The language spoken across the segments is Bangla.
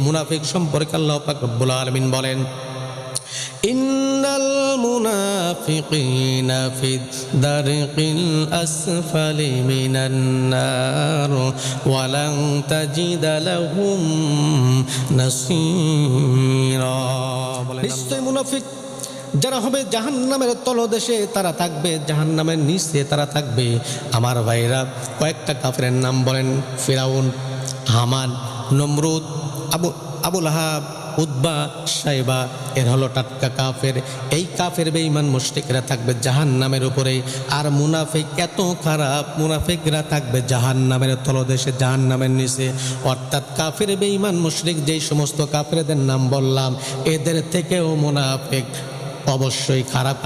মুনাফিক সম্পর্কে আল্লাহ পাক রব্বুল আলামিন বলেন, ইন্নাল মুনাফিকিনা ফিদ দারকিল আসফালি মিনান নার ওয়া লান তাজিদা লাহুম নাসীরা। নিশ্চয় মুনাফিক যারা হবে জাহান্নামের তলদেশে তারা থাকবে, জাহান্নামের নিচে তারা থাকবে। আমার ভাইরা, কয়েকটা কাফেরের নাম বলেন। ফিরাউন, হামান, নমরুদ, আবু লাহাব, উতবা, সাইবা, এর হলো টাটকা কাফের। এই কাফের বেঈমান মুশরিকরা থাকবে জাহান্নামের উপরে। আর মুনাফিক এত খারাপ, মুনাফিকরা থাকবে জাহান্নামের তলদেশে, জাহান্নামের নিচে। অর্থাৎ কাফের বেঈমান মুশরিক যেই সমস্ত কাফেরদের নাম বললাম, এদের থেকেও মুনাফিক অবশ্যই খারাপ।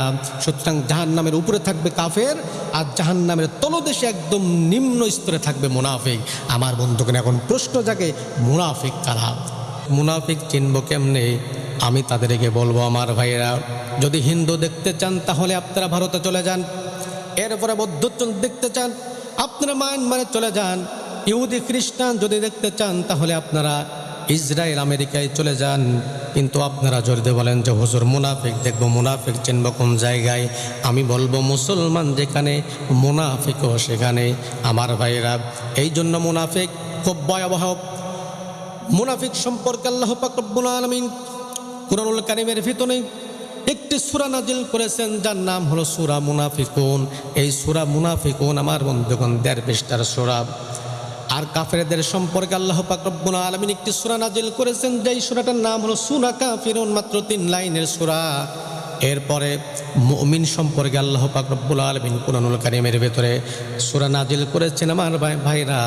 সুতরাং জাহান্নামের উপরে থাকবে কাফের, আর জাহান্নামের তলদেশে একদম নিম্ন স্তরে থাকবে মুনাফিক। আমার বন্ধুকে এখন প্রশ্ন জাগে, মুনাফিক কারা? মুনাফিক চিনব কেমনে? আমি তাদেরকে বলবো, আমার ভাইয়েরা, যদি হিন্দু দেখতে চান তাহলে আপনারা ভারতে চলে যান। এরপরে বৌদ্ধ দেখতে চান আপনারা মায়ানমারে চলে যান। ইহুদি খ্রিস্টান যদি দেখতে চান তাহলে আপনারা ইসরায়েল, আমেরিকায় চলে যান। কিন্তু আপনারা যদি বলেন যে হুজুর মুনাফিক দেখব, মুনাফিক চিনব কোন জায়গায়? আমি বলবো মুসলমান যেখানে, মুনাফিকও সেখানে। আমার ভাইয়েরা, এই জন্য মুনাফিক খুব ভয়াবহ। মুনাফিক সম্পর্কে আল্লাহ পাক রব্বুল আলামিন কুরআনুল কারীমের ভিতরে একটি সূরা নাজিল করেছেন, যার নাম হলো সূরা মুনাফিকুন। এই সূরা মুনাফিকুন আমার বন্ধুগণ 1.5 পৃষ্ঠার সূরা। আর কাফেরদের সম্পর্কে আল্লাহ পাক রব্বুল আলামিন একটি সূরা নাজিল করেছেন, যেই সূরাটার নাম হলো সূরা কাফিরুন, মাত্র 3 লাইনের সূরা। এরপরে মুমিন সম্পর্কে আল্লাহ পাক রব্বুল আলামিন কুরআনুল কারীমের ভিতরে সূরা নাজিল করেছেন। আমার ভাইরা,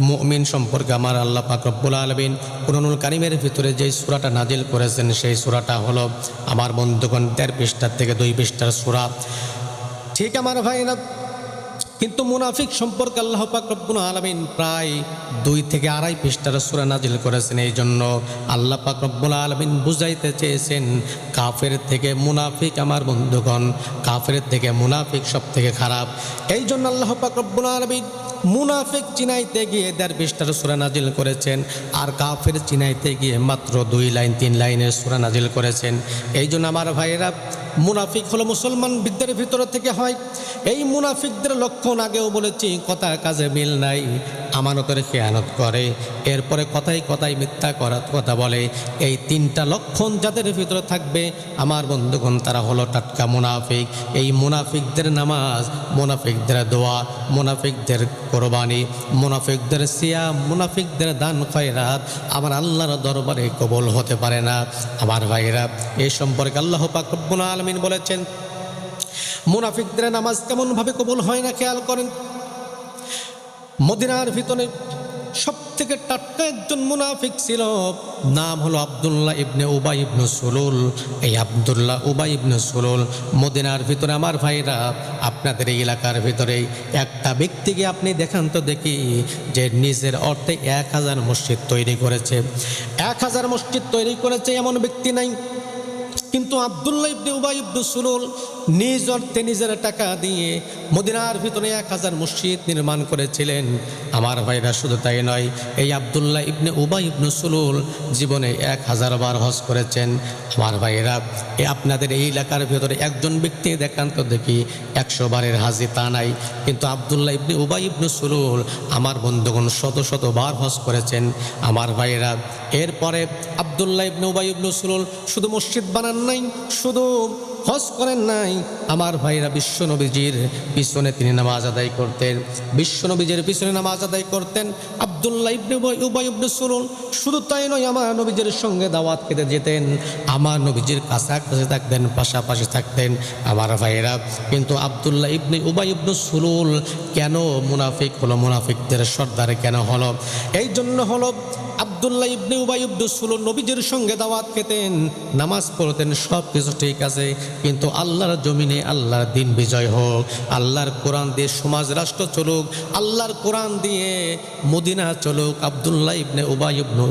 মুমিন সম্পর্কে আমার আল্লাহ পাক রব্বুল আলামিন কুরআনুল কারীমের ভিতরে যেই সূরাটা নাজিল করেছেন, সেই সূরাটা হলো আমার বন্ধুগণ 1.5 পৃষ্ঠা থেকে 2 পৃষ্ঠার সূরা। ঠিক আমার ভাইরা, কিন্তু মুনাফিক সম্পর্কে আল্লাহ পাক রব্বুল আলামিন প্রায় 2 থেকে 2.5 পৃষ্ঠার সূরা নাজিল করেছেন। এই জন্য আল্লাহ পাক রব্বুল আলামিন বুঝাইতে চেয়েছেন, কাফের থেকে মুনাফিক, আমার বন্ধুগণ, কাফের থেকে মুনাফিক সব থেকে খারাপ। এই জন্য আল্লাহ পাক রব্বুল আলামিন মুনাফিক চিনাইতে গিয়ে 1.5 পৃষ্ঠার সূরা নাজিল করেছেন, আর কাফের চিনাইতে গিয়ে মাত্র 2 লাইন 3 লাইনের সূরা নাজিল করেছেন। এই জন্য আমার ভাইয়েরা, মুনাফিক হলো মুসলমান বিদ্যার ভিতর থেকে হয়। এই মুনাফিকদের লক্ষণ আগেও বলেছি, কথা কাজে মিল নাই, আমানতের খেয়ানত করে, এরপরে কথায় কথায় মিথ্যা করার কথা বলে। এই 3টা লক্ষণ যাদের ভিতরে থাকবে আমার বন্ধুগণ, তারা হলো টাটকা মুনাফিক। এই মুনাফিকদের নামাজ, মুনাফিকদের দোয়া, মুনাফিকদের কোরবানি, মুনাফিকদের সিয়াম, মুনাফিকদের দান খয়রাত আমার আল্লাহর দরবারে কবুল হতে পারে না। আমার ভাইয়েরা, এই সম্পর্কে আল্লাহ পাক রব্বুল আলামিন বলেছেন, মুনাফিকদের নামাজ কেমন ভাবে কবুল হয় না খেয়াল করেন। মদিনার ভিতরে সব থেকে টাটকা একজন মুনাফিক ছিল, নাম হলো আব্দুল্লাহ ইবনে উবাই ইবনে সুলুল। এই আব্দুল্লাহ উবাই ইবনে সুলুল মদিনার ভিতরে আমার ভাইরা, আপনাদের এই এলাকার ভিতরে একটা ব্যক্তিকে আপনি দেখান তো দেখি, যে নিজের অর্থে 1000 মসজিদ তৈরি করেছে। 1000 মসজিদ তৈরি করেছে এমন ব্যক্তি নাই। কিন্তু আব্দুল্লাহ ইবনে উবাই ইবনে সুলুল নিজ অর্থে নিজের টাকা দিয়ে মদিনার ভিতরে 1000 মসজিদ নির্মাণ করেছিলেন। আমার ভাইরা, শুধু তাই নয়, এই আব্দুল্লাহ ইবনে উবাই ইবনে সুলুল জীবনে 1000 বার হজ করেছেন। আমার ভাইরা, আপনাদের এই এলাকার ভিতরে একজন ব্যক্তি দেখান তো দেখি 100 বারের হাজি, তা নাই। কিন্তু আব্দুল্লাহ ইবনে উবাই ইবনে সুলুল আমার বন্ধুগণ শত শত বার হজ করেছেন। আমার ভাইরা, এরপরে আব্দুল্লাহ ইবনে উবাই ইবনে সুলুল শুধু মসজিদ বানান নাই, শুধু হজ করেন নাই, আমার ভাইরা, বিশ্বনবীজির পিছনে তিনি নামাজ আদায় করতেন। বিশ্বনবীজির পিছনে নামাজ আদায় করতেন আব্দুল্লাহ ইবনে উবাই ইবনে সুলুল। শুধু তাই নয়, আমার নবীজির সঙ্গে দাওয়াত খেতে যেতেন, আমার নবীজির কাছাকাছি থাকতেন, পাশাপাশি থাকতেন। আমার ভাইরা, কিন্তু আব্দুল্লাহ ইবনে উবাই ইবনে সুলুল কেন মুনাফিক হলো, মুনাফিকদের সর্দার কেন হলো? এই জন্য হলো, আব্দুল্লাহ ইবনে উবাই ইবনে সুলুল নবীজির সঙ্গে দাওয়াত খেতেন, নামাজ পড়তেন, সব কিছু ঠিক আছে, কিন্তু আল্লাহর জমিনে আল্লাহর দিন বিজয় হোক, আল্লাহর কোরআন দিয়ে সমাজ রাষ্ট্র চলুক, আল্লাহর কোরআন দিয়ে মদিনা চলুক, আব্দুল্লাহ ইবনে উবাই ইবনে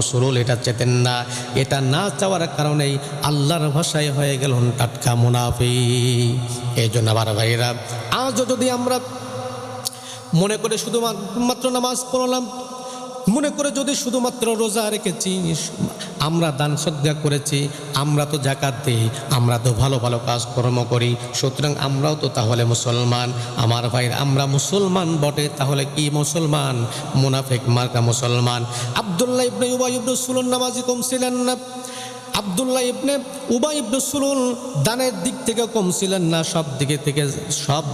সুলুল এটা চেতেন না। এটা না চাওয়ার কারণেই আল্লাহর ভাষায় হয়ে গেলেন টাটকা মুনাফিক। এই জন্য আমার ভাইয়েরা, আজও যদি আমরা মনে করে শুধুমাত্র নামাজ পড়লাম, মনে করে যদি শুধুমাত্র রোজা রেখেছি, আমরা দান সদ্গা করেছি, আমরা তো জাকাত দিই, আমরা তো ভালো ভালো কাজকর্ম করি, সুতরাং আমরাও তো তাহলে মুসলমান। আমার ভাইরা, আমরা মুসলমান বটে, তাহলে কি মুসলমান? মুনাফিক মার্কা মুসলমান। আব্দুল্লাহ ইবনে উবাই ইবনে সুলুল নামাজি কম ছিলেন না। আব্দুল্লাহ ইবনে উবাই ইবনে সুলুল দানের দিক থেকে কম ছিলেন না, সব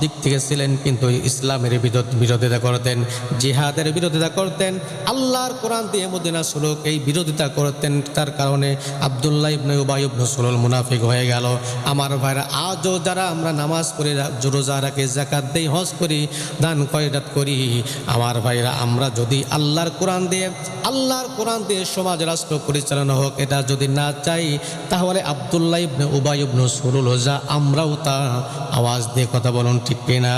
দিক থেকে ছিলেন, কিন্তু ইসলামের বিরোধিতা করতেন, জিহাদের বিরোধিতা করতেন, আল্লাহর কোরআন দিয়ে মদিনা সুলুক এই বিরোধিতা করতেন। তার কারণে আব্দুল্লাহ ইবনে উবাই ইবনে সুলুল মুনাফিক হয়ে গেল। আমার ভাইরা, আজও যারা আমরা নামাজ পড়ি, রোজা রাখি, যাকাত দেই, হজ করি, দান খয়রাত করি, আমার ভাইরা, আমরা যদি আল্লাহর কোরআন দিয়ে সমাজ রাষ্ট্র পরিচালনা হোক, এটা যদি না চাই, তাহলে আব্দুল্লাহ ইবনে উবাই ইবনে সুলুল যা, আমরাও তা। আওয়াজ দিয়ে কথা বলুন, ঠিক কিনা?